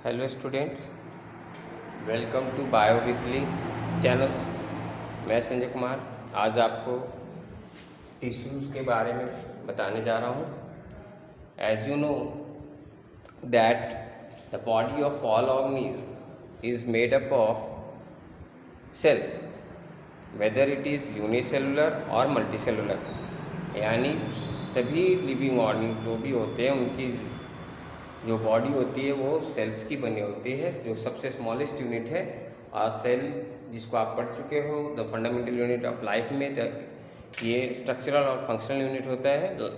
Hello student, welcome to bio weekly channels. मैं संजय कुमार आज आपको टिश्यूज़ के बारे में बताने जा रहा हूँ। As you know that the body of all organism is made up of cells, whether it is unicellular और मल्टीसेलुलर। यानी सभी लिविंग ऑर्गेनिज्म जो भी होते हैं उनकी जो बॉडी होती है वो सेल्स की बनी होती है, जो सबसे स्मॉलेस्ट यूनिट है। और सेल जिसको आप पढ़ चुके हो the fundamental unit of life में, ये स्ट्रक्चरल और फंक्शनल यूनिट होता है।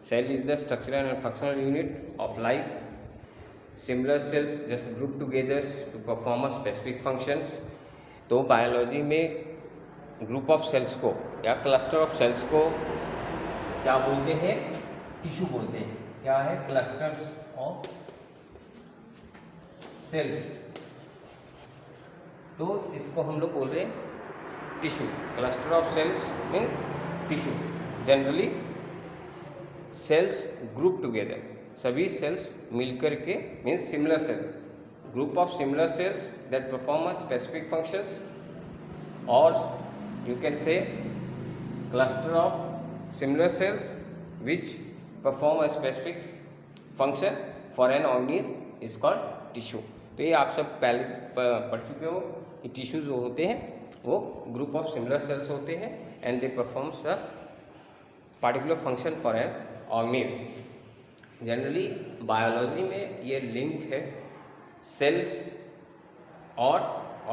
Cell is the structural and functional unit of life. Similar cells just group together to perform a specific functions. तो बायोलॉजी में ग्रुप ऑफ सेल्स को या cluster of cells को क्या बोलते हैं? टिश्यू बोलते हैं। क्या है? Clusters of cells. तो इसको हम लोग बोल रहे हैं tissue. Cluster of cells mean tissue. Generally cells group together, सभी सेल्स मिलकर के means similar cells, group of similar cells that perform a specific functions, और you can say cluster of similar cells which perform a specific function for an organism is called tissue। तो ये आप सब पहले पढ़ चुके हो कि टिश्यूज जो होते हैं वो ग्रुप ऑफ सिमिलर सेल्स होते हैं and they performs a particular function for an organism. Generally biology में ये लिंक है सेल्स और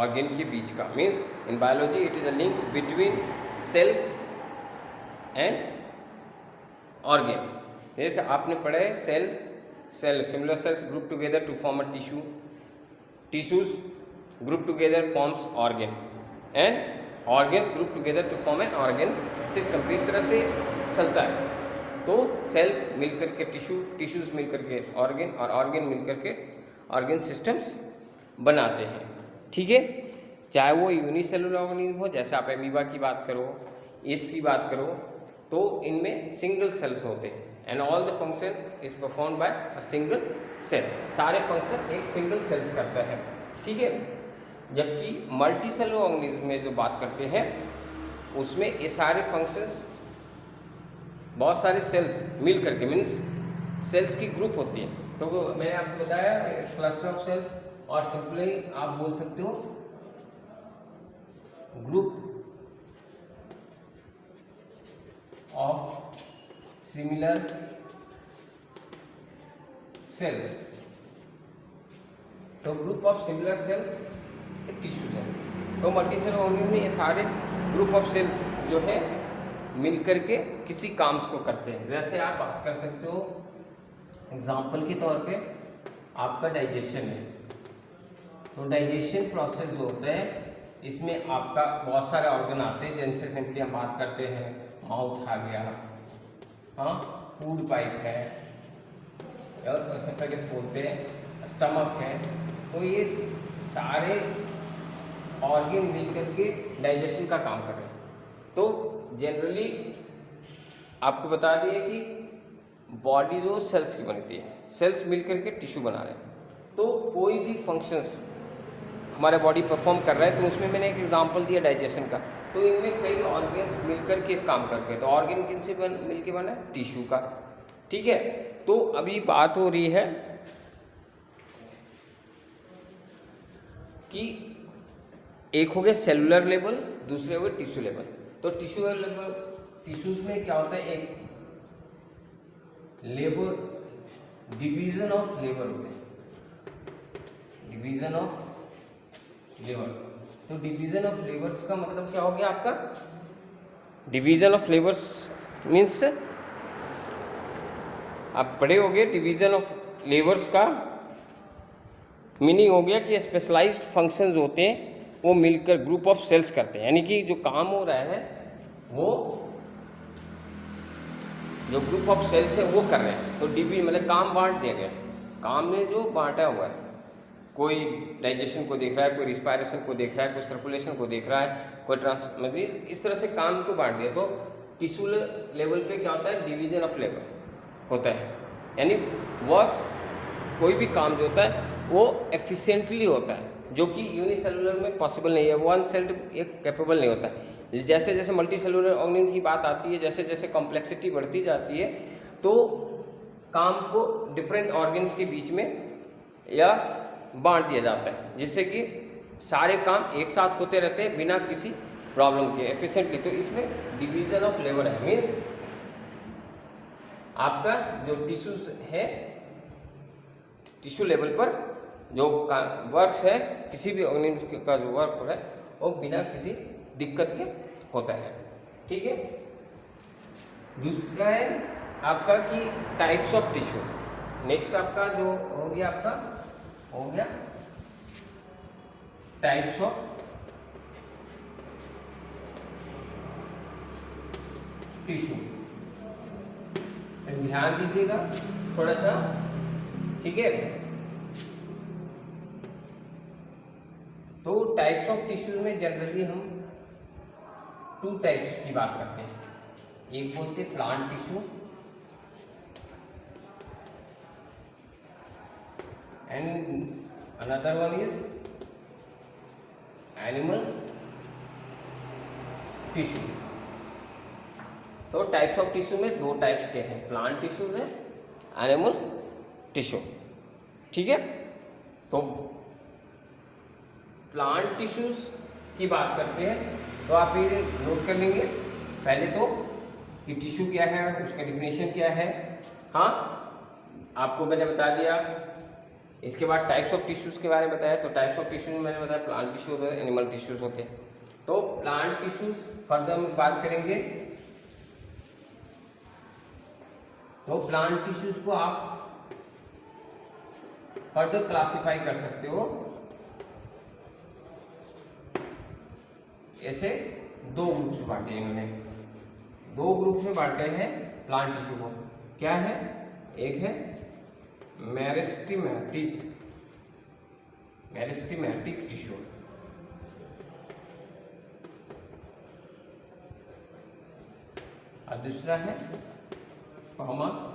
ऑर्गेन के बीच का। Means in biology it is a link between cells and organ. जैसे आपने पढ़ा है cell similar cells group together to form a tissue, tissues group together forms organ, and organs group together to form an organ system. तो इस तरह से चलता है। तो सेल्स मिलकर के टिश्यू, टिश्यूज मिलकर के ऑर्गेन, और ऑर्गेन मिलकर के ऑर्गेन सिस्टम्स बनाते हैं। ठीक है, चाहे वो यूनिसेलुलर ऑर्गेनिज्म हो, जैसे आप एमीबा की बात करो, ईस्ट की बात करो, तो इनमें सिंगल सेल्स होते हैं and all the function is perform by a single cell. सारे फंक्शन एक सिंगल सेल्स करता है। ठीक है, जबकि मल्टी सेलुलर ऑर्गेनिज्म में जो बात करते हैं उसमें ये सारे फंक्शंस बहुत सारे सेल्स मिल करके मीन्स सेल्स की ग्रुप होती है। तो मैंने आपको बताया क्लस्टर ऑफ सेल्स, और सिंपली आप बोल सकते हो ग्रुप ऑफ सिमिलर सेल्स। तो ग्रुप ऑफ सिमिलर सेल्स एक टिश्यूज है। तो मल्टीसेलुलर ऑर्गेनिज्म में ये सारे ग्रुप ऑफ सेल्स जो है मिलकर के किसी काम को करते हैं। जैसे आप बात कर सकते हो एग्जाम्पल के तौर पे आपका डाइजेशन है। तो डाइजेशन प्रोसेस जो होता है इसमें आपका बहुत सारे ऑर्गन आते हैं, जिनसे सिंपली हम बात करते हैं माउथ आ गया, हाँ, फूड पाइप है, एसोफेगस बोलते हैं, स्टमक है। तो ये सारे ऑर्गन मिलकर के डाइजेशन का काम कर रहे हैं। तो जनरली आपको बता दिए कि बॉडी जो सेल्स की बनती है, सेल्स मिलकर के टिश्यू बना रहे हैं। तो कोई भी फंक्शंस हमारे बॉडी परफॉर्म कर रहा है, तो उसमें मैंने एक एग्जांपल दिया डाइजेशन का। तो इनमें कई ऑर्गन्स मिलकर के इस काम करके, तो ऑर्गन किन से मिल के बना है? टिश्यू का। ठीक है, तो अभी बात हो रही है कि एक हो गया सेलुलर लेवल, दूसरे हो गए टिश्यू लेवल। तो टिश्यू लेवल, टिश्यूज में क्या होता है? एक लेबर, डिवीजन ऑफ लेबर होते हैं, डिवीजन ऑफ लेबर। तो डिवीजन ऑफ लेबर्स का मतलब क्या हो गया आपका? डिवीजन ऑफ लेबर्स मीन्स आप पढ़े होंगे, डिवीजन ऑफ लेबर्स का मीनिंग हो गया कि स्पेशलाइज्ड फंक्शंस होते हैं वो मिलकर ग्रुप ऑफ सेल्स करते हैं। यानी कि जो काम हो रहा है वो जो ग्रुप ऑफ सेल्स है वो कर रहे हैं। तो डिवीजन मतलब काम बांट दिया गया, काम में जो बांटा हुआ है, कोई डाइजेशन को देख रहा है, कोई रिस्पायरेशन को देख रहा है, कोई सर्कुलेशन को देख रहा है, कोई मतलब इस तरह से काम को बांट दिया। तो टिश्यू लेवल पे क्या होता है? डिवीजन ऑफ लेबर होता है। यानी वर्क्स कोई भी काम जो होता है वो एफिशिएंटली होता है, जो कि यूनिसेलुलर में पॉसिबल नहीं है, वन सेल्ड एक कैपेबल नहीं होता है। जैसे जैसे मल्टी सेलुलर ऑर्गेनिज्म की बात आती है, जैसे जैसे कॉम्प्लेक्सिटी बढ़ती जाती है, तो काम को डिफरेंट ऑर्गन्स के बीच में या बांट दिया जाता है, जिससे कि सारे काम एक साथ होते रहते हैं बिना किसी प्रॉब्लम के एफिशिएंटली। तो इसमें डिवीजन ऑफ लेबर है, मीन्स आपका जो टिश्यूज है, टिश्यू लेवल पर जो वर्क है, किसी भी ऑर्गेनिज्म का जो वर्क है वो बिना किसी दिक्कत के होता है। ठीक है। दूसरा है आपका कि टाइप्स ऑफ टिश्यू। नेक्स्ट आपका जो हो गया, आपका हो गया टाइप्स ऑफ टिश्यू। ध्यान दीजिएगा थोड़ा सा, ठीक है। तो टाइप्स ऑफ टिश्यूज में जनरली हम 2 टाइप्स की बात करते हैं। एक बोलते हैं plant tissue and another one is animal tissue. तो टाइप्स ऑफ टिश्यू में 2 टाइप्स के हैं, प्लांट टिश्यूज है, एनिमल टिश्यू। ठीक है। तो प्लांट टिश्यूज की बात करते हैं तो आप ये नोट कर लेंगे पहले तो कि टिश्यू क्या है, उसका डिफिनेशन क्या है। हाँ, आपको मैंने बता दिया। इसके बाद टाइप्स ऑफ टिश्यूज के बारे में बताया। तो टाइप्स ऑफ टिश्यूज में मैंने बताया प्लांट टिश्यू होते हैं, एनिमल टिश्यूज होते हैं। तो प्लांट टिश्यूज फर्दर में बात करेंगे। तो प्लांट टिश्यूज को आप फर्दर क्लासिफाई कर सकते हो ऐसे 2 ग्रुप में बांटे इन्होंने। 2 ग्रुप में बांटे हैं प्लांट टिश्यू को। क्या है? एक है मेरिस्टेमेटिक टिश्यू, और दूसरा है परमानेंट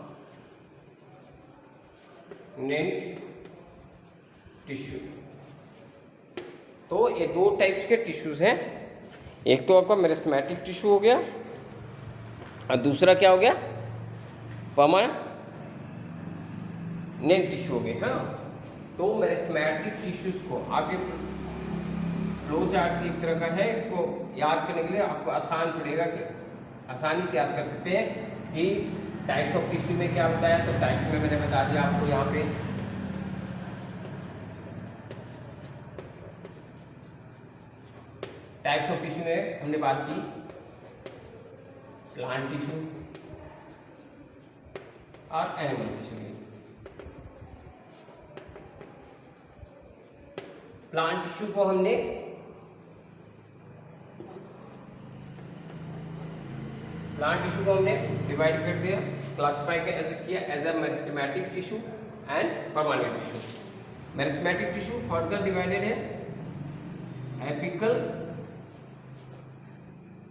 टिश्यू। तो ये 2 टाइप्स के टिश्यूज हैं। एक तो आपका मेरिस्टेमेटिक टिश्यू हो गया और दूसरा क्या हो गया? परमानेंट टिश्यू हो गया। हाँ, तो मेरिस्टेमेटिक टिश्यूज को आपके फ्लो चार्ट एक तरह का है, इसको याद करने के लिए आपको आसान पड़ेगा कि आसानी से याद कर सकते हैं कि टाइप्स ऑफ टिश्यू में क्या बताया। तो टाइप्स में मैंने बता दिया आपको यहाँ पे टाइप्स ऑफ टिश्यू में हमने बात की प्लांट टिश्यू और एनिमल टिश्यू की। प्लांट टिश्यू को हमने डिवाइड कर दिया, क्लासिफाई किया as a meristematic tissue and permanent tissue. Meristematic tissue further divided है apical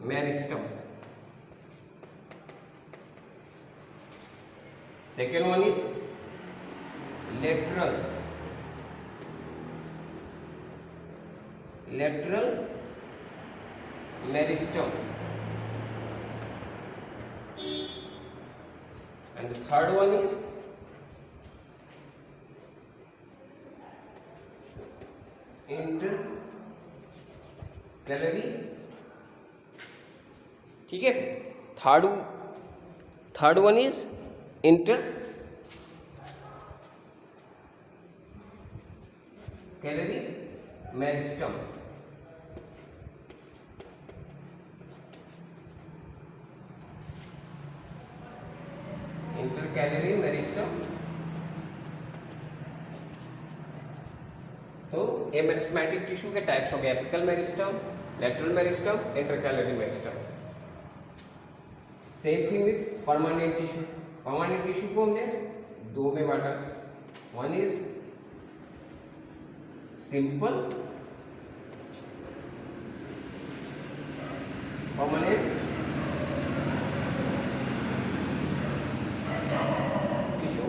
meristem, second one is lateral meristem, and the third one is intercalary। ठीक है। Third one is intercalary meristem. Intercalary meristem. तो ये meristematic tissue के types हो गए apical meristem, lateral meristem, intercalary meristem. Same thing with permanent tissue. Permanent tissue को हमने 2 में बांटा। One is simple permanent tissue,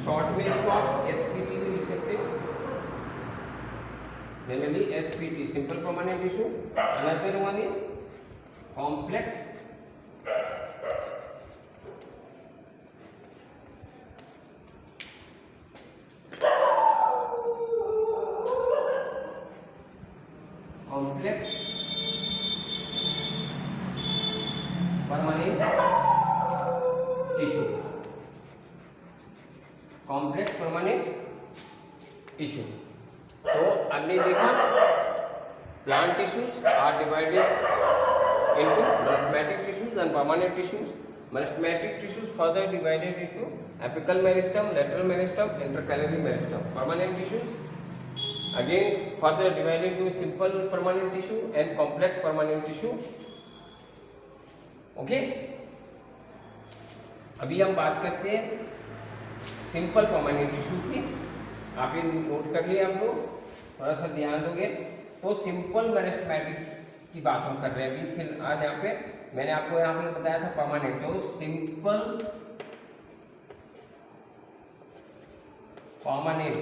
short में इसको आप SPT भी लिख सकते हैं, generally SPT, simple permanent tissue. Another one is complex permanent tissue. Complex permanent tissue. तो हमने देखा plant tissues are divided into meristematic tissues and permanent tissues. Meristematic tissues further divided into apical meristem, lateral meristem, intercalary meristem. Permanent tissues again further divided into simple permanent tissue and complex permanent tissue. Okay? अभी हम बात करते हैं simple permanent tissue की। आप ये note कर लिए हम लोग, थोड़ा सा ध्यान दोगे तो सिंपल मेरिस्टेमेटिक की बात हम कर रहे हैं अभी। फिर आज यहाँ पे मैंने आपको यहाँ पे बताया था परमानेंट, तो सिंपल परमानेंट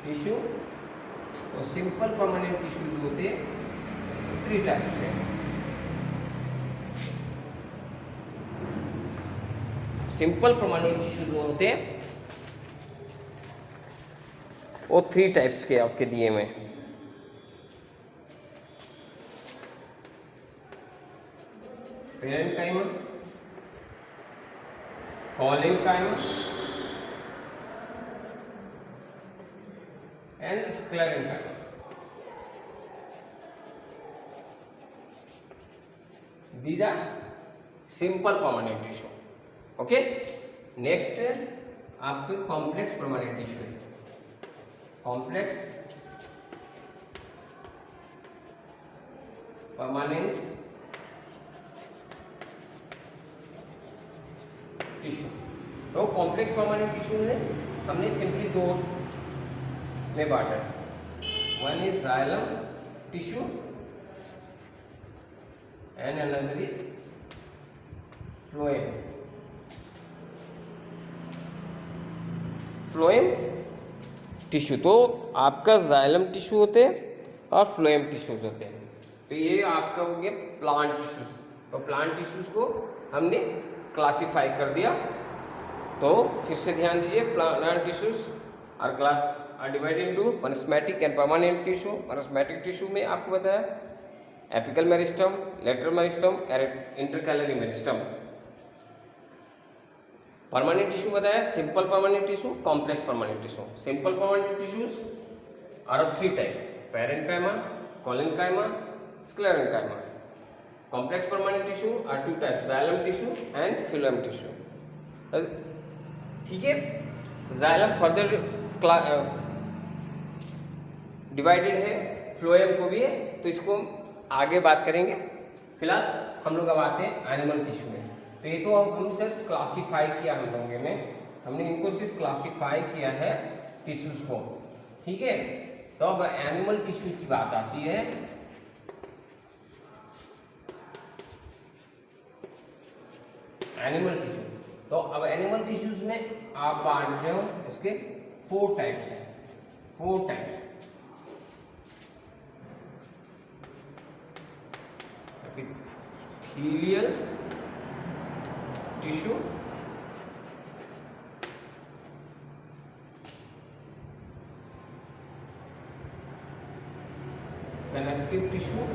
टिश्यू। तो सिंपल परमानेंट टिश्यू जो होते हैं 3 टाइप्स है। सिंपल परमानेंट टिश्यू जो होते हैं वो 3 टाइप्स के आपके दिए हुए। Parenchyma, collenchyma and sclerenchyma. These are simple permanent tissue. Okay. Next आपके कॉम्प्लेक्स परमानेंट टिश्यू है। Complex permanent tissue. तो कॉम्प्लेक्स परमानेंट टिश्यू में हमने सिंपली 2 में बांटा है। One is xylem tissue and another is phloem. Phloem tissue, तो आपका जाइलम टिश्यू होते हैं और फ्लोएम टिश्यूज होते हैं। तो ये आपका हो गया प्लांट टिश्यूज। तो प्लांट टिश्यूज को हमने क्लासिफाई कर दिया। तो फिर से ध्यान दीजिए, plant tissues are divided into meristematic and permanent tissue. Meristematic tissue में आपको बताया apical meristem, lateral meristem, intercalary meristem. Permanent tissue बताया simple permanent tissue, complex permanent tissue. Simple permanent tissues are of 3 types, parenchyma, collenchyma, sclerenchyma. Complex permanent tissue are 2 types, xylem tissue and phloem tissue. ठीक है, xylem further divided है, phloem को भी है, तो इसको आगे बात करेंगे। फिलहाल हम लोग अब आते हैं एनिमल टिश्यू में। तो ये तो हम जस्ट क्लासिफाई किया हम लोगों ने, हमने इनको सिर्फ क्लासिफाई किया है टिश्यूज को। ठीक है, तो अब एनिमल टिश्यू की बात आती है। एनिमल टिश्यू, तो अब एनिमल टिश्यूज में आप बांट रहे हो इसके 4 टाइप्स हैं। 4 types epithelial tissue, connective tissue,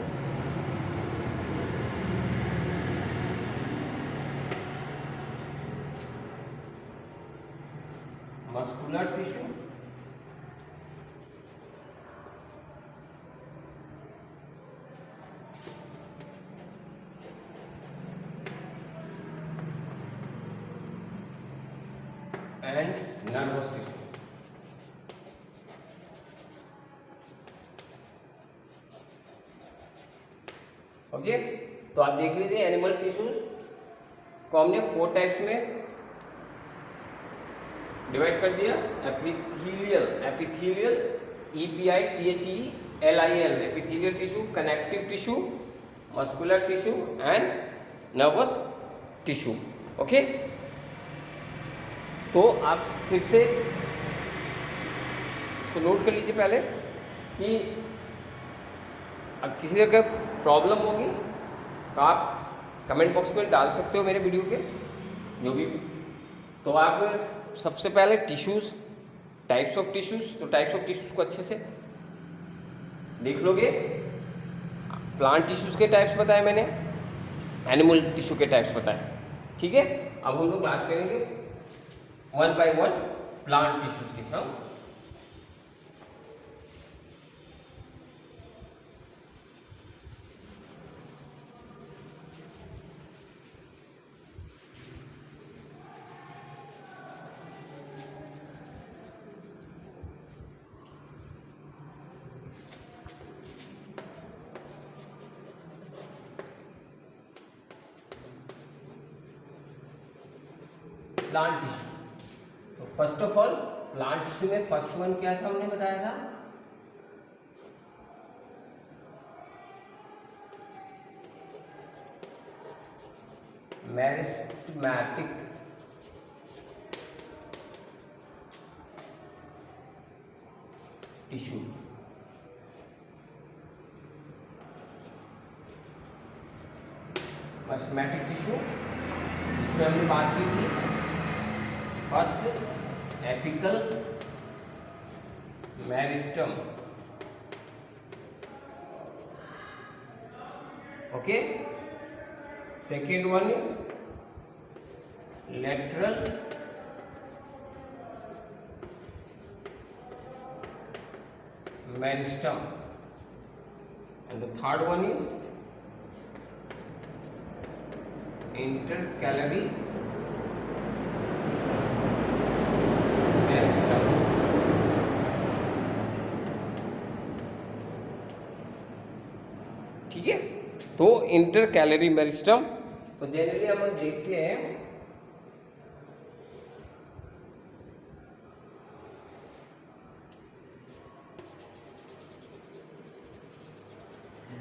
muscular tissue, and nervous tissue. Okay, तो आप देख लीजिए एनिमल टिश्यूज को हमने 4 टाइप्स में डिवाइड कर दिया। Epithelial EPITHELIAL epithelial tissue, connective tissue, muscular tissue and nervous tissue. Okay, तो आप फिर से इसको नोट कर लीजिए पहले कि अब किसी तरह का प्रॉब्लम होगी तो आप कमेंट बॉक्स में डाल सकते हो मेरे वीडियो के जो भी। तो आप सबसे पहले टिश्यूज़, टाइप्स ऑफ टिश्यूज़, तो टाइप्स ऑफ टिश्यूज़ को अच्छे से देख लोगे। प्लांट टिश्यूज़ के टाइप्स बताए मैंने, एनिमल टिश्यू के टाइप्स बताए, ठीक है। अब हम लोग बात करेंगे one by one plant tissues की। हाँ, प्लांट टिश्यू। तो first of all plant tissue में फर्स्ट वन क्या था, हमने बताया था मेरिस्टेमेटिक टिश्यू। मेरिस्टेमेटिक टिश्यू जिसमें हमने बात की थी first apical meristem, okay. Second one is lateral meristem, and the third one is intercalary meristem। ठीक है, तो इंटरकैलरी मेरिस्टम तो जनरली हम देखते हैं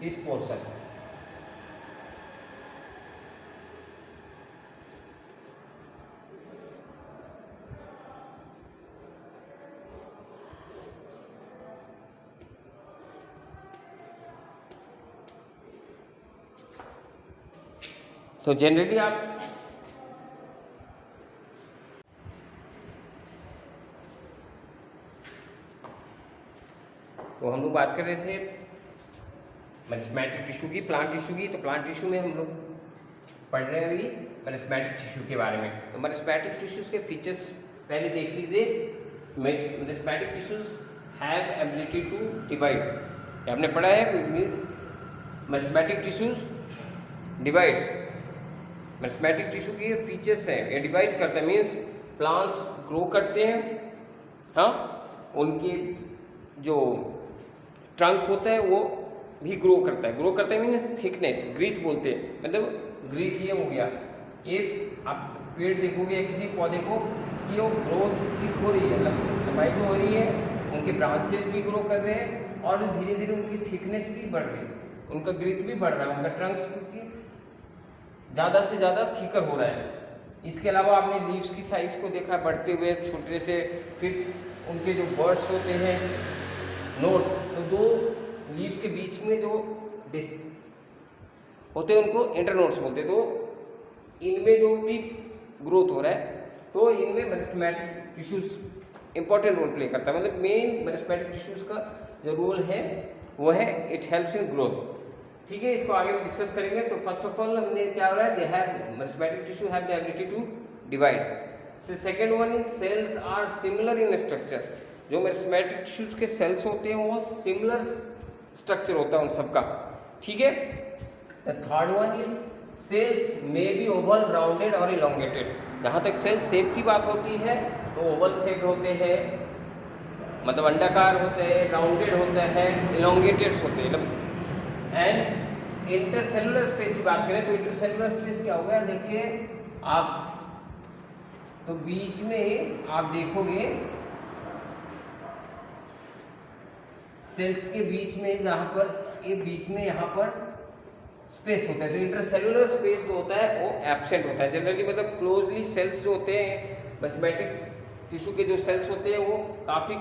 दिस पोर्शन, तो जनरली आप तो हम लोग बात कर रहे थे मेरिस्टेमेटिक टिश्यू की, प्लांट टिश्यू की। तो प्लांट टिश्यू में हम लोग पढ़ रहे हैं अभी मेरिस्टेमेटिक टिश्यू के बारे में। तो मेरिस्टेमेटिक टिश्यूज के फीचर्स पहले देख लीजिए। Meristematic tissues have ability to divide, आपने पढ़ा है, means meristematic tissues divides. Meristematic tissue के फीचर्स हैं, ये डिवाइड करते हैं, मीन्स प्लांट्स ग्रो करते हैं, हाँ, उनके जो ट्रंक होता है वो भी ग्रो करता है। ग्रो करता है मीन्स थिकनेस, ग्रीथ बोलते हैं, मतलब ग्रीथ ये हो गया। ये आप पेड़ देखोगे किसी पौधे को कि वो ग्रोथ की हो रही है, लंबाई तो हो रही है, उनके ब्रांचेस भी ग्रो कर रहे हैं और धीरे धीरे उनकी थिकनेस भी बढ़ रही है, उनका ग्रीथ भी बढ़ रहा है, उनका ट्रंक्स क्योंकि ज़्यादा से ज़्यादा थिकर हो रहा है। इसके अलावा आपने लीव्स की साइज़ को देखा बढ़ते हुए छोटे से, फिर उनके जो बर्ड्स होते हैं नोड्स, तो दो लीव्स के बीच में जो होते हैं उनको इंटरनोड्स बोलते हैं। तो इनमें जो भी ग्रोथ हो रहा है तो इनमें meristematic tissues important role play करता है। मतलब मेन मेरिस्टेमेटिक टिश्यूज का जो रोल है वो है इट हेल्प्स इन ग्रोथ। ठीक है, इसको आगे डिस्कस करेंगे। तो फर्स्ट ऑफ ऑल हमने क्या हो रहा है, they have meristematic tissue have the ability to divide. Second one is cells are similar in structure. जो मेरिस्टेमेटिक टिश्यूज के सेल्स होते हैं वो सिमिलर स्ट्रक्चर होता है उन सबका। ठीक है, the third one is cells may be oval, rounded और इलोंगेटेड। जहाँ तक सेल शेप की बात होती है तो ओवल शेप होते हैं, मतलब अंडाकार होते हैं, राउंडेड होता है, इलोंगेटेड होते हैं। एंड इंटरसेलुलर स्पेस की बात करें तो इंटरसेलुलर स्पेस क्या होगा, देखिए आप, तो बीच में आप देखोगे सेल्स के बीच में, जहाँ पर ये बीच में यहाँ पर स्पेस होता है। तो इंटरसेलुलर स्पेस जो होता है वो एब्सेंट होता है जनरली, मतलब क्लोजली सेल्स जो होते हैं मेरिस्टेमेटिक टिश्यू के जो सेल्स होते हैं वो काफ़ी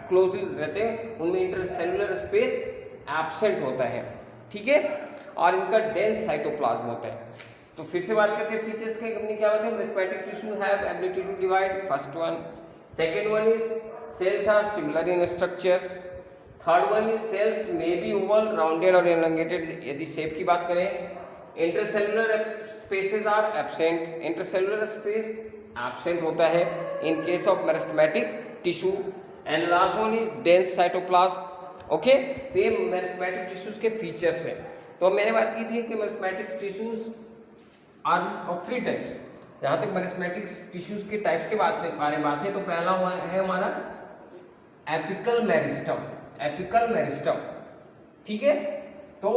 क्लोजली रहते हैं, उनमें इंटरसेलुलर स्पेस एब्सेंट होता है, ठीक है। और इनका डेंस साइटोप्लाज्म होता है। तो फिर से बात करते हैं फीचर्स के, हमने क्या बताया, meristematic tissue have ability to divide, first one. Second one is cells are similar in structures. Third one is cells may be oval, rounded और एलोंगेटेड, यदि शेप की बात करें। Intercellular spaces are absent, intercellular space absent होता है in case of meristematic tissue. And last one is dense cytoplasm, okay. तो ये meristematic tissues के फीचर्स हैं। तो मैंने बात की थी कि meristematic tissues are of 3 types. जहाँ तक मेरिस्टेमेटिक टिश्यूज के टाइप्स के बारे में बात है तो पहला है हमारा एपिकल मेरिस्टम, एपिकल मेरिस्टम, ठीक है। तो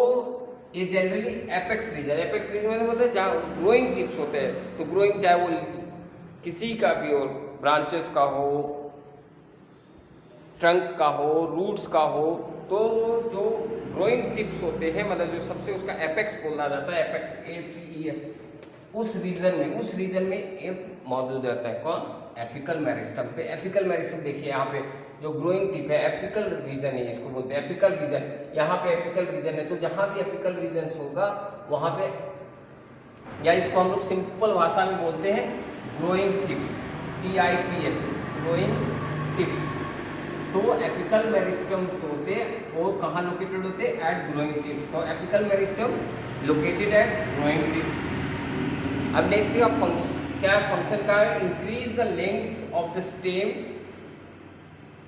ये generally apex region, apex region में मतलब जहाँ ग्रोइंग टिप्स होते हैं, तो ग्रोइंग चाहे वो किसी का भी हो, ब्रांचेस का हो, ट्रंक का हो, रूट्स का हो, तो जो ग्रोइंग टिप्स होते हैं मतलब जो सबसे उसका एपेक्स बोला जाता है, एपेक्स APEX, उस रीजन में ये मौजूद रहता है। कौन? Apical meristem. पे एपिकल मेरिस्टम देखिए यहाँ पे जो ग्रोइंग टिप है, एपिकल रीजन है, इसको बोलते हैं एपिकल रीजन। यहाँ पे एपिकल रीजन है, तो जहाँ भी एपिकल रीजन होगा वहाँ पे, या इसको हम लोग सिंपल भाषा में बोलते हैं growing tip, TIPS, growing tip. तो एपिकल मेरिस्टम्स होते हैं और कहाँ लोकेटेड होते हैं? At growing tips. तो apical meristem located at growing tips. अब नेक्स्ट का फंक्शन, क्या फंक्शन का है? Increase the length of the stem,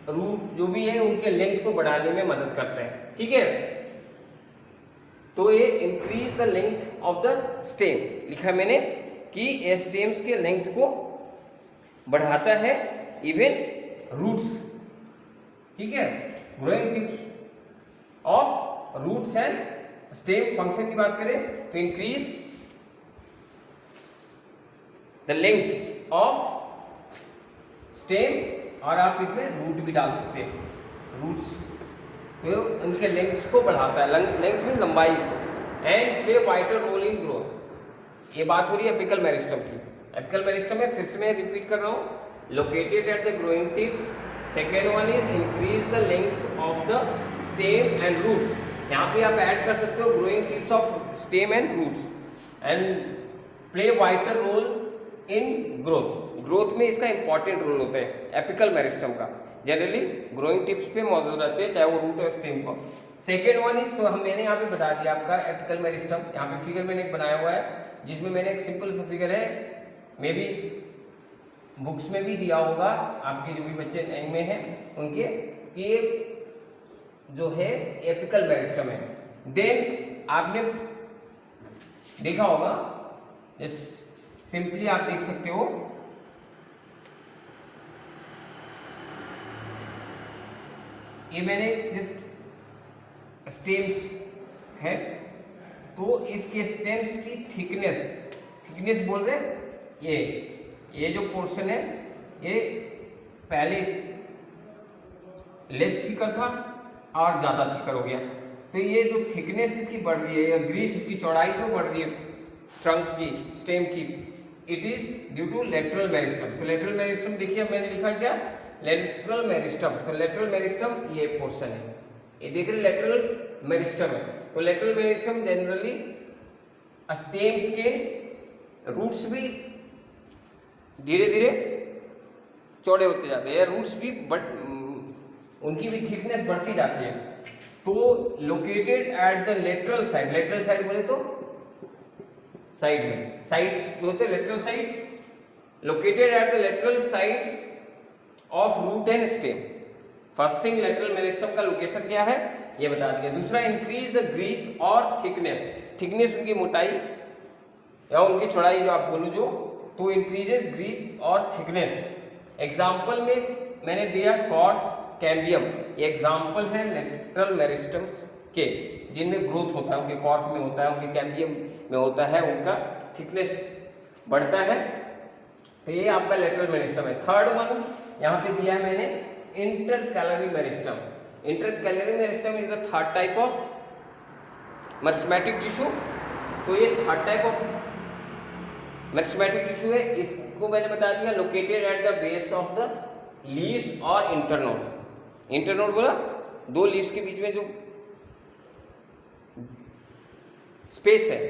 root जो भी है उनके लेंथ को बढ़ाने में मदद करता है, ठीक है। तो ये increase the length of the stem लिखा है मैंने कि ये स्टेम्स के लेंथ को बढ़ाता है, इवन रूट्स, ठीक है। Growing tips of roots and stem function की बात करें तो increase the length of stem, और आप इसमें रूट भी डाल सकते हैं, रूट्स, तो उनके लेंथ को बढ़ाता है, लेंथ में लंबाई, and play vital role in growth. ये बात हो रही है एपिकल मेरिस्टम की। एपिकल मेरिस्टम में फिर से मैं रिपीट कर रहा हूँ, located at the growing tip. Second one is increase the length of the stem and roots. यहाँ पे आप ऐड कर सकते हो growing tips of stem and roots, and play vital role in growth. Growth में इसका इंपॉर्टेंट रोल होता है एपिकल मेरिस्टम का, जनरली ग्रोइंग टिप्स पे मौजूद रहते हैं, चाहे वो रूट और स्टेम को। सेकेंड वन इज, तो हम मैंने यहाँ पे बता दिया आपका एपिकल मेरिस्टम। यहाँ पे फिगर मैंने एक बनाया हुआ है जिसमें मैंने एक सिंपल सा फिगर है, मे बी बुक्स में भी दिया होगा आपके जो भी बच्चे नए में हैं उनके, ये जो है एपिकल मेरिस्टम है। देन आपने देखा होगा, सिंपली आप देख सकते हो, ये मैंने जस्ट स्टेम्स है, तो इसके स्टेम्स की थिकनेस बोल रहे हैं, ये जो पोर्शन है ये पहले लेस थिकर था और ज़्यादा थिकर हो गया। तो ये जो थिकनेस इसकी बढ़ रही है या ग्रीथ इसकी चौड़ाई जो बढ़ रही है ट्रंक की, स्टेम की, it is due to lateral meristem. तो लेटरल मेरिस्टम देखिए मैंने लिखा क्या, लेटरल मेरिस्टम। तो लेटरल मेरिस्टम ये पोर्शन है, ये देख रहे लेटरल मेरिस्टम है। तो लेटरल मेरिस्टम जनरली स्टेम्स के रूट्स भी धीरे धीरे चौड़े होते जाते हैं, रूट्स भी उनकी भी थिकनेस बढ़ती जाती है। तो located at the lateral side बोले तो साइड में, साइड्स जो होते हैं lateral sides, located at the lateral side of root and stem. First thing lateral meristem का लोकेशन क्या है ये बता दिया। दूसरा इंक्रीज द ग्रीथ और थिकनेस उनकी मोटाई या उनकी चौड़ाई जो आप बोलो जो, तो इंक्रीजेस ग्रीथ और थिकनेस। एग्जाम्पल में मैंने दिया कॉर्ड कैम्बियम, ये एग्जाम्पल है लेटरल मेरिस्टम्स के जिनमें ग्रोथ होता है, उनके कॉर्क में होता है, उनके कैम्बियम में होता है, उनका थिकनेस बढ़ता है। तो ये आपका लेटरल मेरिस्टम है। थर्ड वन यहाँ पे दिया है मैंने intercalary meristem. Intercalary meristem is the third type of meristematic tissue तो ये third type of meristematic tissue है। इसको मैंने बता दिया located at the base of the leaves और इंटरनोड। इंटरनोड बोला दो लीव्स के बीच में जो स्पेस है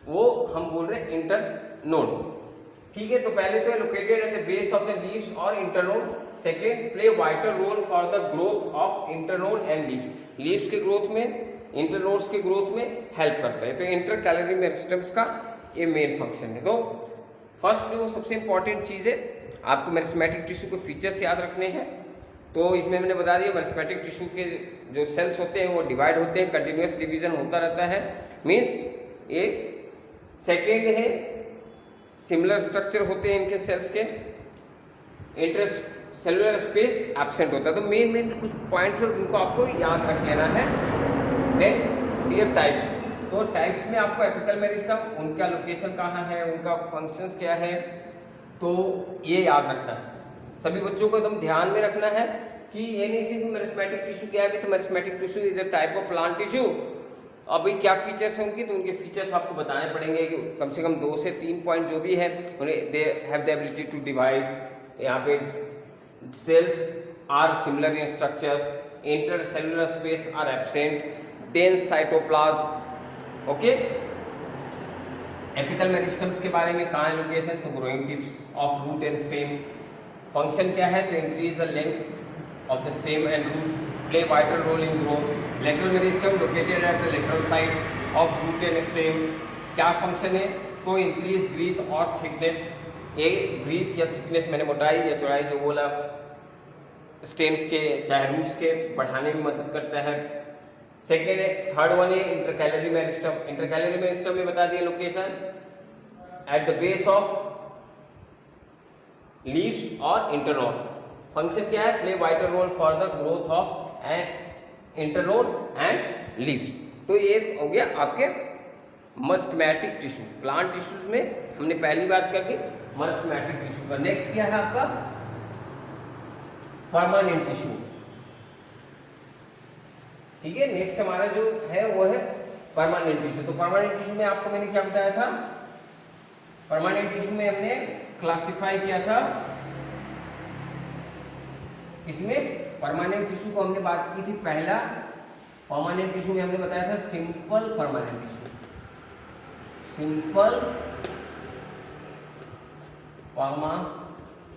वो हम बोल रहे हैं इंटरनोड। ठीक है, तो पहले तो located at the base of the leaves और internode. Second, play vital role for the growth of internode and leaves. Leaves के ग्रोथ में, इंटरनोड्स के ग्रोथ में हेल्प करता है। तो इंटरकैलरी मेरिस्टेम्स का ये मेन फंक्शन है। तो फर्स्ट जो सबसे इंपॉर्टेंट चीज़ है, आपको मेरिस्टेमेटिक टिश्यू के फीचर्स याद रखने हैं। तो इसमें मैंने बता दिया मेरिस्टेमेटिक टिश्यू के जो सेल्स होते हैं वो डिवाइड होते हैं, कंटिन्यूस डिवीजन होता रहता है। मीन्स ये सेकेंड है, सिमिलर स्ट्रक्चर होते हैं इनके सेल्स के, इंटर सेलुलर स्पेस एब्सेंट होता है। तो मेन कुछ पॉइंट्स है जिनको आपको याद रख लेना है। देन डियर टाइप्स, तो टाइप्स में आपको एपिकल मेरिस्टम, उनका लोकेशन कहाँ है, उनका फंक्शंस क्या है, तो ये याद रखना है। सभी बच्चों को एकदम ध्यान में रखना है कि ये नहीं सिर्फ मेरिस्टेमेटिक टिश्यू क्या है, तो meristematic tissue is a type of plant tissue. अभी क्या फीचर्स हैं उनकी, तो उनके फीचर्स आपको बताने पड़ेंगे कि कम से कम 2 से 3 पॉइंट जो भी है उन्हें they have the ability to divide. यहाँ पे cells are similar in structures, intercellular space are absent, dense cytoplasm. Okay, apical meristems के बारे में कहाँ है लोकेशन, तो growing tips of root and stem. Function क्या है, तो increase the length of the stem and root, play vital role in growth. Lateral meristem located at the lateral side of root and stem. क्या function है, तो increase breathe और thickness. ये breathe या thickness, मैंने मोटाई या चौड़ाई जो बोला स्टेम्स के चाहे रूट्स के बढ़ाने में मदद करता है। सेकेंड है, थर्ड वन है इंटरकैलरी मेरिस्टम। इंटरकैलरी मेरिस्टम में बता दिया location at the base of leaves और इंटरनोड। फंक्शन क्या है, play vital role for the growth of internode and leaves. तो ये हो गया आपके मेरिस्टेमेटिक टिश्यू। प्लांट टिश्यूज में हमने पहली बात कर दी मेरिस्टेमेटिक टिश्यू का। नेक्स्ट क्या है आपका परमानेंट टिश्यू। ठीक है, नेक्स्ट हमारा जो है वो है परमानेंट टिश्यू। तो परमानेंट टिश्यू में आपको मैंने क्या बताया था, परमानेंट टिश्यू में हमने क्लासिफाई किया था इसमें परमानेंट टिश्यू को हमने बात की थी। पहला परमानेंट टिश्यू में हमने बताया था simple permanent tissue, simple permanent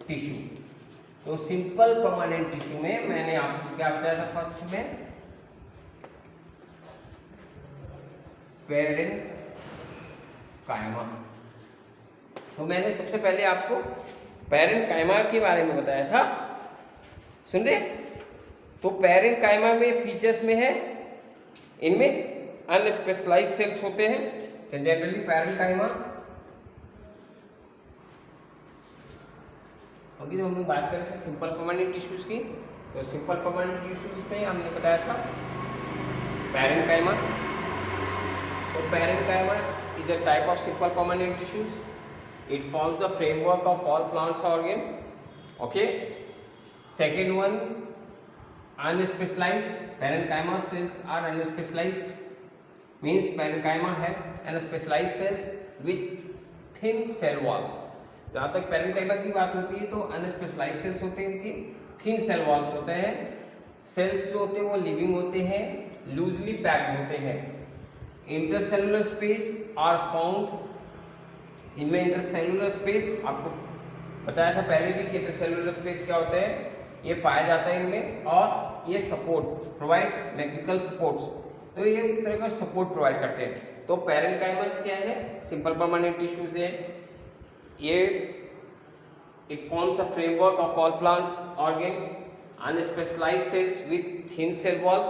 tissue. तो सिंपल परमानेंट टिश्यू में मैंने आपको क्या बताया था, फर्स्ट में पैरेन्काइमा। तो मैंने सबसे पहले आपको पैरेन्काइमा के बारे में बताया था, सुन रहे। तो पैरेन्काइमा में फीचर्स में है, इनमें अनस्पेशलाइज्ड सेल्स होते हैं। जनरली पैरेन्काइमा अभी जो हम लोग बात करते हैं सिंपल परमानेंट टिश्यूज की, तो सिंपल परमानेंट टिश्यूज में हमने बताया था पैरेन्काइमा। तो parenchyma is a type of simple permanent tissues. It forms the framework of all plants organs. Okay. Second one, unspecialized. Parenchyma cells are unspecialized. Means parenchyma have unspecialized cells with thin cell walls. जहाँ तक parenchyma की बात होती है तो unspecialized cells होते हैं, इनकी thin cell walls होते हैं। cells जो होते हैं वो living होते हैं, loosely packed होते हैं। Intercellular space are found। इनमें इंटरसेलुलर स्पेस आपको बताया था पहले भी कि इंटरसेलुलर स्पेस क्या होता है, ये पाया जाता है इनमें। और ये सपोर्ट प्रोवाइड्स मैकेनिकल सपोर्ट्स, तो ये एक तरह का सपोर्ट प्रोवाइड करते हैं। तो पैरेन्काइमास क्या है, सिंपल परमानेंट टिश्यूज है। ये it forms a framework of all plants organs, unspecialized cells with thin cell walls.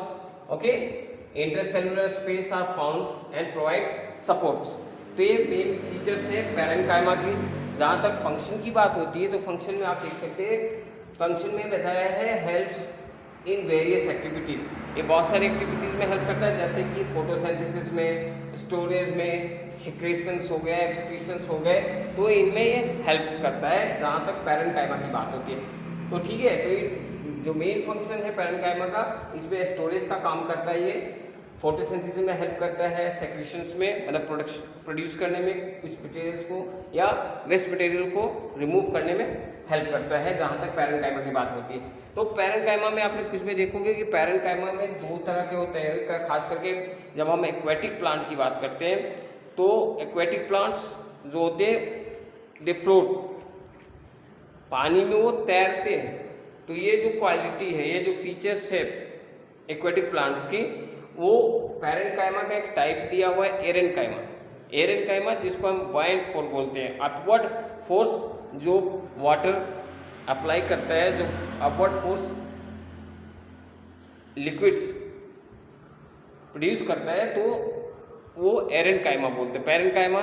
Okay, intercellular space are found and provides supports. तो ये मेन फीचर्स है पैरेन्काइमा की। जहाँ तक फंक्शन की बात होती है तो फंक्शन में आप देख सकते हैं, फंक्शन में बताया है हेल्प्स इन वेरियस एक्टिविटीज़। ये बहुत सारी एक्टिविटीज़ में हेल्प करता है, जैसे कि फोटोसिंथेसिस में, स्टोरेज में, सिक्रेशंस हो गए, एक्सक्रीशंस हो गए, तो इनमें ये हेल्प्स करता है जहाँ तक पैरेन्काइमा की बात होती है। तो ठीक है, तो ये जो मेन फंक्शन है पैरेन्काइमा का, इसमें स्टोरेज का काम करता है ये। फोटोसिंथेसिस में हेल्प करता है, सेक्रेशंस में मतलब प्रोड्यूस करने में कुछ मटेरियल्स को या वेस्ट मटेरियल को रिमूव करने में हेल्प करता है, जहाँ तक पैरेन्काइमा की बात होती है। तो पैरेन्काइमा में आपने कुछ में देखोगे कि पैरेन्काइमा में दो तरह के होते हैं, खास करके जब हम एक्वेटिक प्लांट की बात करते हैं तो एक्वेटिक प्लांट्स जो होते हैं दे फ्लोट, पानी में वो तैरते हैं। तो ये जो क्वालिटी है, ये जो फीचर्स है एक्वेटिक प्लांट्स की, वो पैरेन्काइमा का एक टाइप दिया हुआ है एरेन्काइमा। एरेन्काइमा जिसको हम बाइंड फोर्स बोलते हैं, अपवर्ड फोर्स जो वाटर अप्लाई करता है, जो अपवर्ड फोर्स लिक्विड्स प्रोड्यूस करता है, तो वो एरेन्काइमा बोलते हैं। पैरेन्काइमा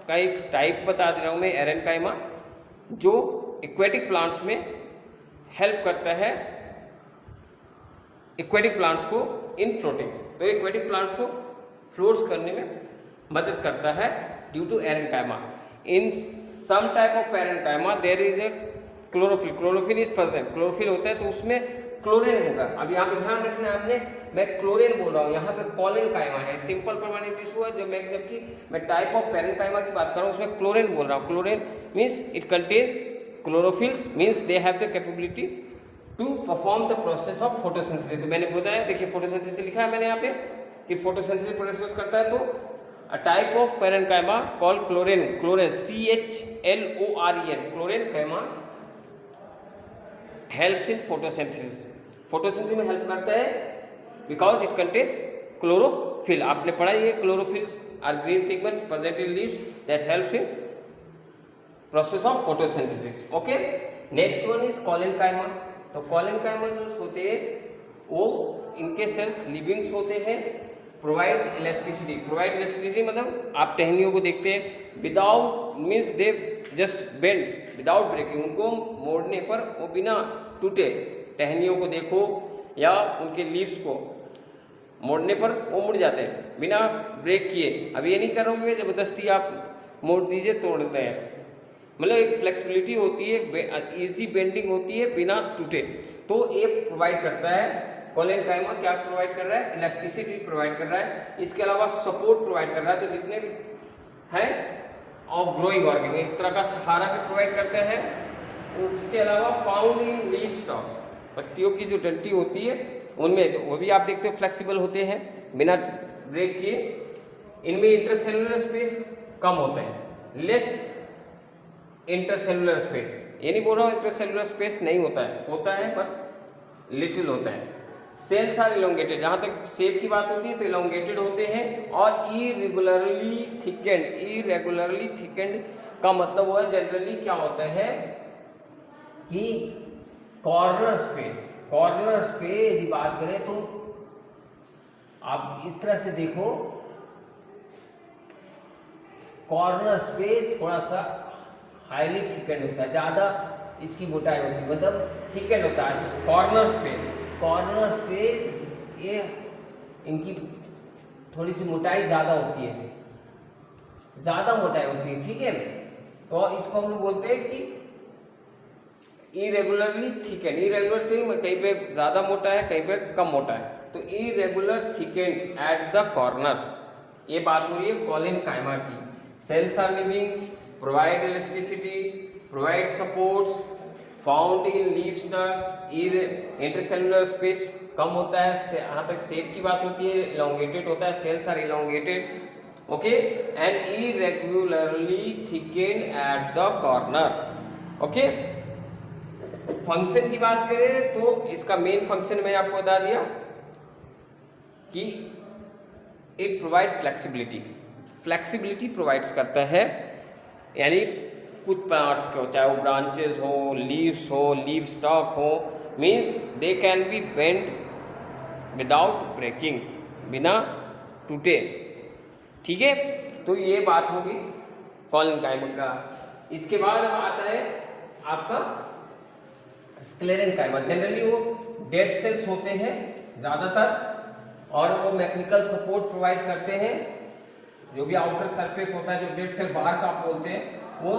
का एक टाइप बता दे रहा हूँ मैं, एरेन्काइमा, जो एक्वेटिक प्लांट्स में हेल्प करता है एक्वेटिक प्लांट्स को इन फ्लोटिंग। तो एक्वेटिक प्लांट्स को फ्लोट्स करने में मदद करता है due to aerenchyma. In some type of parenchyma there is a chlorophyll, chlorophyll is present, chlorophyll होता है तो उसमें क्लोरीन होगा। अब यहाँ पे ध्यान रखना है आपने, मैं क्लोरीन बोल रहा हूँ, यहाँ पे कॉलेनकाइमा है, सिंपल परमानेंट टिश्यू है। जो मैं टाइप ऑफ पैरेन्काइमा की बात कर रहा हूँ उसमें क्लोरीन बोल रहा हूँ। Chlorine means it contains chlorophylls, means they have the capability to perform the process of photosynthesis. तो मैंने बताया, देखिए फोटोसिंथेसिस लिखा है मैंने यहाँ पे कि फोटोसिंथेसिस प्रोसेस करता है। तो a type of parenchyma called chlorine, chlorine CHLOREN, chlorenchyma helps in photosynthesis, photosynthesis में हेल्प करता है बिकॉज इट कंटेन्स क्लोरोफिल। आपने पढ़ा ये chlorophylls are green pigments present in leaves that helps in process of photosynthesis. Okay, next one is collenchyma. तो collenchyma जो होते हैं वो इनके सेल्स लिविंग्स होते हैं, प्रोवाइड इलास्टिसिटी। प्रोवाइड इलास्टिसिटी मतलब आप टहनियों को देखते हैं without means they just bend without breaking, उनको मोड़ने पर वो बिना टूटे, टहनियों को देखो या उनके लीव्स को मोड़ने पर वो मुड़ जाते हैं बिना ब्रेक किए। अब ये नहीं करोगे जबरदस्ती आप मोड़ दीजिए तोड़ देते हैं, मतलब एक फ्लेक्सिबिलिटी होती है, इजी बेंडिंग होती है बिना टूटे। तो ये प्रोवाइड करता है कॉलेनकाइमा, क्या प्रोवाइड कर रहा है, इलास्टिसिटी प्रोवाइड कर रहा है, इसके अलावा सपोर्ट प्रोवाइड कर रहा है। तो जितने भी हैं ऑफ ग्रोइंग ऑर्गेन एक तरह का सहारा भी प्रोवाइड करते हैं। उसके अलावा फाउंड इन लीफ स्टॉक्स, पत्तियों की जो डंटी होती है उनमें, वो भी आप देखते हो फ्लेक्सिबल होते हैं बिना ब्रेक किए। इनमें इंटरसेलुलर स्पेस कम होते हैं, लेस इंटरसेलुलर स्पेस, ये नहीं बोल रहा हूँ इंटरसेलुलर स्पेस नहीं होता है बट लिटिल होता है। सेल्स आर इलोंगेटेड, जहाँ तक शेप की बात होती है तो इलोंगेटेड होते हैं और इरेगुलरली थिकेंड। इरेगुलरली थिकेंड का मतलब वो है जनरली क्या होता है कि कॉर्नर्स पे यदि बात करें तो आप इस तरह से देखो, कॉर्नर्स पे थोड़ा सा हाईली थिकेंड होता है, ज़्यादा इसकी मोटाई होती है, मतलब थिकेंड होता है कॉर्नर्स पे ये इनकी थोड़ी सी मोटाई ज़्यादा होती है, ज़्यादा मोटाई होती है, ठीक है। तो इसको हम लोग बोलते हैं कि इरेगुलरली थिकेंड। इरेगुलर थिंग कहीं पे ज़्यादा मोटा है कहीं पे कम मोटा है, तो irregular thickened at the corners, ये बात हो रही है कॉलेनकाइमा की। Cells are living, provide elasticity, provide supports, found in leaf stalks, intercellular space कम होता है, यहाँ तक शेप की बात होती है इलोंगेटेड होता है, cells are elongated, okay, and irregularly thickened at the corner. Okay, function की बात करें तो इसका मेन फंक्शन मैंने आपको बता दिया कि इट प्रोवाइड फ्लेक्सिबिलिटी प्रोवाइड्स करता है, यानी कुछ प्लांट्स को चाहे वो ब्रांचेस हो, लीव्स हो, लीव स्टॉक हो, means they can be bend without breaking, बिना टूटे, ठीक है। तो ये बात होगी कॉलेनकाइमा का। इसके बाद अब आता है आपका स्क्लेरेनकाइमा। जनरली वो डेड सेल्स होते हैं ज़्यादातर और वो मैकेनिकल सपोर्ट प्रोवाइड करते हैं। जो भी आउटर सरफेस होता है, जो डेड सेल बाहर का आप बोलते हैं, वो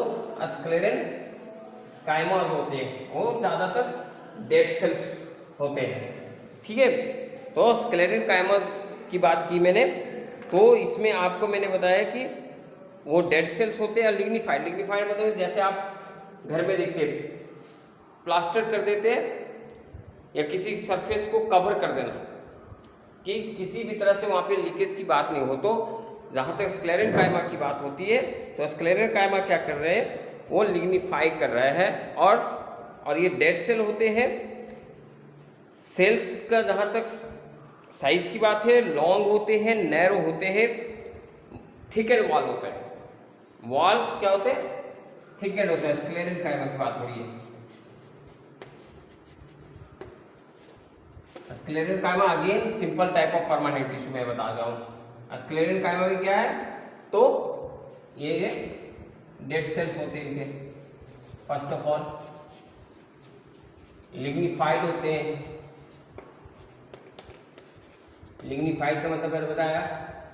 स्क्लेरेनकाइमा होते हैं, वो ज़्यादातर डेड सेल्स होते हैं, ठीक है। तो स्क्लेरेनकाइमास की बात की मैंने, तो इसमें आपको मैंने बताया कि वो डेड सेल्स होते हैं लिग्निफाइड। लिग्निफाइड मतलब जैसे आप घर में देखते हैं प्लास्टर कर देते हैं या किसी सरफेस को कवर कर देना कि किसी भी तरह से वहाँ पे लीकेज की बात नहीं हो। तो जहाँ तक स्क्लेरेनकाइमा की बात होती है तो स्क्लेरेनकाइमा क्या कर रहे हैं, वो लिग्निफाई कर रहा है और ये डेड सेल होते हैं। सेल्स का जहाँ तक साइज की बात है, लॉन्ग होते हैं, नैरो होते हैं, थिक एंड वॉल होता है। वॉल्स क्या होते हैं, थिक एंड होते हैं। स्क्लेरेनकाइमा की बात हो रही है। Sclerenchyma again simple type of permanent tissue में बता रहा हूँ। स्क्लेरेनकाइमा में क्या है, तो ये डेड सेल्स होते हैं इनके। फर्स्ट ऑफ ऑल लिग्निफाइड होते हैं। लिग्निफाइड का मतलब मैंने बताया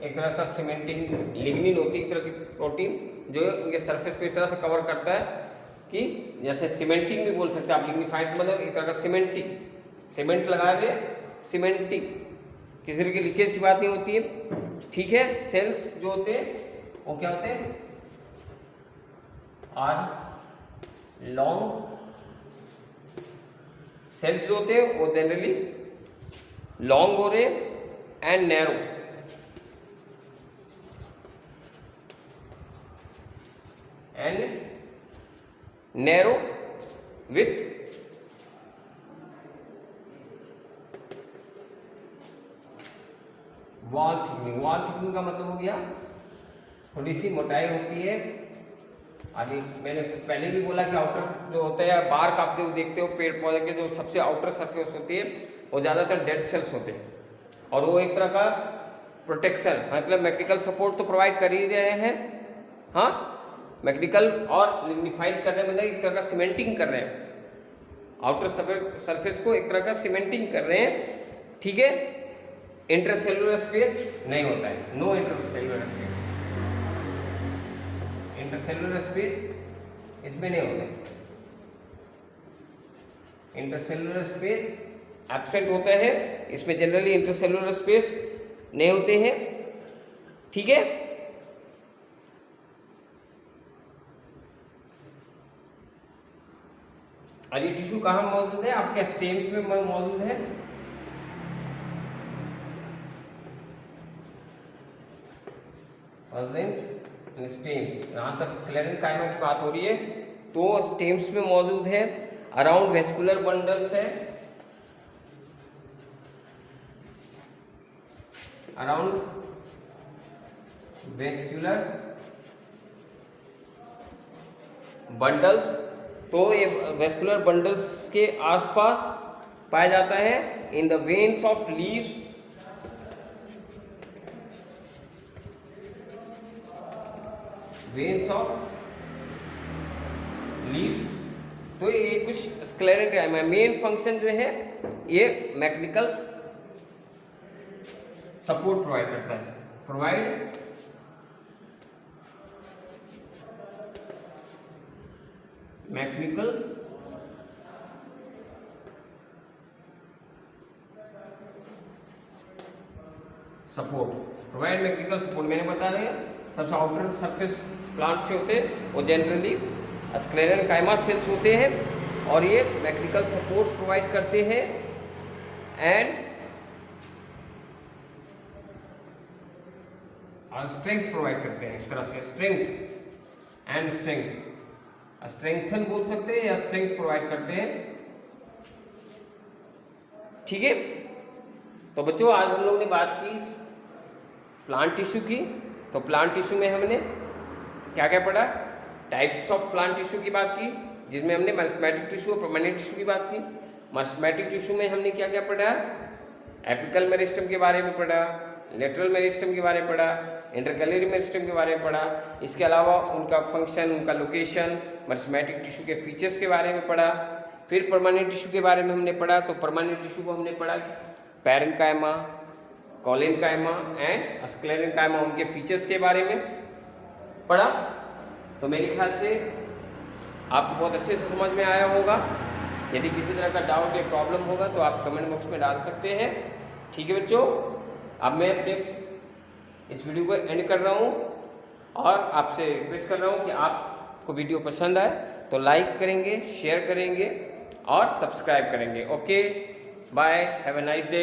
एक तरह का सीमेंटिंग लिग्निन होती है, एक तरह की प्रोटीन जो इनके सरफेस को इस तरह से कवर करता है कि जैसे सीमेंटिंग भी बोल सकते हैं आप। लिग्निफाइड मतलब एक तरह का सीमेंटिंग, सीमेंट लगा रहे, सीमेंटिंग, किसी तरह की लीकेज की बात नहीं होती है। ठीक है, सेल्स जो होते हैं वो क्या होते हैं, आर लॉन्ग। सेल्स जो होते हैं वो जनरली लॉन्ग हो रहे and narrow. And narrow with wall thickening. Wall thickening का मतलब हो गया थोड़ी सी मोटाई होती है। अभी मैंने पहले भी बोला कि आउटर जो होता है बार्क आप जो देखते हो पेड़ पौधे के, जो सबसे आउटर सरफेस होती है वो ज़्यादातर डेड सेल्स होते हैं और वो एक तरह का प्रोटेक्शन मतलब मैकेनिकल सपोर्ट तो प्रोवाइड कर ही रहे हैं। हाँ, मैकेनिकल और लिग्निफाइड कर रहे हैं, मतलब एक तरह का सीमेंटिंग कर रहे हैं। आउटर सरफेस को एक तरह का सीमेंटिंग कर रहे हैं। ठीक है, इंटरसेलुलर स्पेस नहीं होता है, no intercellular space. Intercellular space इसमें नहीं होता है, इंटरसेलुलर स्पेस एब्सेंट होता है। इसमें जनरली इंटरसेलुलर स्पेस नहीं होते हैं। ठीक है, और ये टिश्यू कहाँ मौजूद है, आपके स्टेम्स में मौजूद है। स्टेम्स, जहाँ तक स्क्लेरेनकाइमा की बात हो रही है तो स्टेम्स में मौजूद है। अराउंड वेस्कुलर बंडल्स है, अराउंड वेस्कुलर बंडल्स। तो ये वेस्कुलर बंडल्स के आसपास पाया जाता है। In the veins of leaves, veins of leave. तो ये कुछ स्क्लेरेनकाइमा मेन फंक्शन जो है ये मैकेनिकल सपोर्ट प्रोवाइड करता है, provide mechanical support, provide mechanical support. मैंने बता दिया सबसे आउटर सरफेस प्लांट से होते हैं वो जनरली स्क्लेरेनकाइमा सेल्स होते हैं और ये मैकेनिकल सपोर्ट्स प्रोवाइड करते हैं एंड स्ट्रेंथ प्रोवाइड करते हैं। एक तरह से स्ट्रेंथ एंड स्ट्रेंथ, स्ट्रेंथन बोल सकते हैं या स्ट्रेंथ प्रोवाइड करते हैं। ठीक है, तो बच्चों आज हम लोग ने बात की प्लांट टिश्यू की। तो प्लांट टिश्यू में हमने क्या क्या पढ़ा, टाइप्स ऑफ प्लांट टिश्यू की बात की, जिसमें हमने मेरिस्टेमेटिक टिश्यू और परमानेंट टिश्यू की बात की। मेरिस्टेमेटिक टिश्यू में हमने क्या क्या पढ़ा, एपिकल मेरिस्टम के बारे में पढ़ा, लेटरल मेरिस्टम के बारे में पढ़ा, इंटरकैलरी मेरिस्टम के बारे में पढ़ा। इसके अलावा उनका फंक्शन, उनका लोकेशन, मेरिस्टेमेटिक टिश्यू के फीचर्स के बारे में पढ़ा। फिर परमानेंट टिश्यू के बारे में हमने पढ़ा। तो परमानेंट टिश्यू को हमने पढ़ा पैरेन्काइमा, कॉलेनकाइमा एंड स्क्लेरेनकाइमा, उनके फीचर्स के बारे में पढ़ा। तो मेरे ख्याल से आपको बहुत अच्छे से समझ में आया होगा। यदि किसी तरह का डाउट या प्रॉब्लम होगा तो आप कमेंट बॉक्स में डाल सकते हैं। ठीक है बच्चों, अब मैं अपने इस वीडियो को एंड कर रहा हूँ और आपसे रिक्वेस्ट कर रहा हूँ कि आपको वीडियो पसंद आए तो लाइक करेंगे, शेयर करेंगे और सब्सक्राइब करेंगे। Okay, bye, have a nice day.